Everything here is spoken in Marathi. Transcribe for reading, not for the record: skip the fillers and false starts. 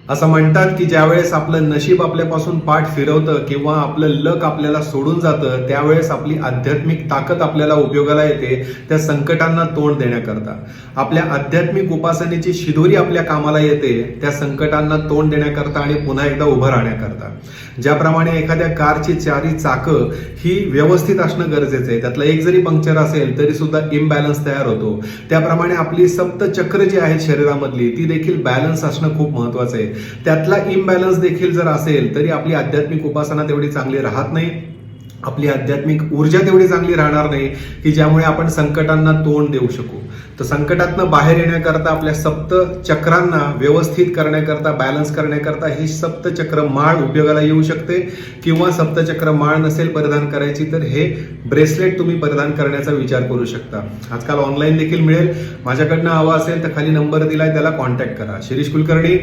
असं म्हणतात की ज्यावेळेस आपलं नशीब आपल्यापासून पाठ फिरवतं किंवा आपलं लक आपल्याला सोडून जातं त्यावेळेस आपली आध्यात्मिक ताकद आपल्याला उपयोगाला येते त्या संकटांना तोंड देण्याकरता. आपल्या आध्यात्मिक उपासनेची शिदोरी आपल्या कामाला येते त्या संकटांना तोंड देण्याकरता आणि पुन्हा एकदा उभं राहण्याकरता. ज्याप्रमाणे एखाद्या कारची चारी चाकं ही व्यवस्थित असणं गरजेचं आहे, त्यातलं एक जरी पंक्चर असेल तरी सुद्धा इम्बॅलन्स तयार होतो. त्याप्रमाणे आपली सप्तचक्र जी आहेत शरीरामधली ती देखील बॅलन्स असणं खूप महत्वाचं आहे. त्यातला इम्बॅलन्स देखील जर असेल तरी आपली आध्यात्मिक उपासना तेवढी चांगली राहत नाही, आपली आध्यात्मिक ऊर्जा तेवढी चांगली राहणार नाही की ज्यामुळे आपण संकटांना तोंड देऊ शकू. तर संकटातनं बाहेर येण्याकरता आपल्या सप्त चक्रांना व्यवस्थित करण्याकरता बॅलन्स करण्याकरता ही सप्तचक्र माळ उपयोगाला येऊ शकते. किंवा सप्तचक्र माळ नसेल परिधान करायची तर हे ब्रेसलेट तुम्ही परिधान करण्याचा विचार करू शकता. आजकाल ऑनलाईन देखील मिळेल. माझ्याकडनं हवा असेल तर खाली नंबर दिलाय त्याला कॉन्टॅक्ट करा. शिरीष कुलकर्णी,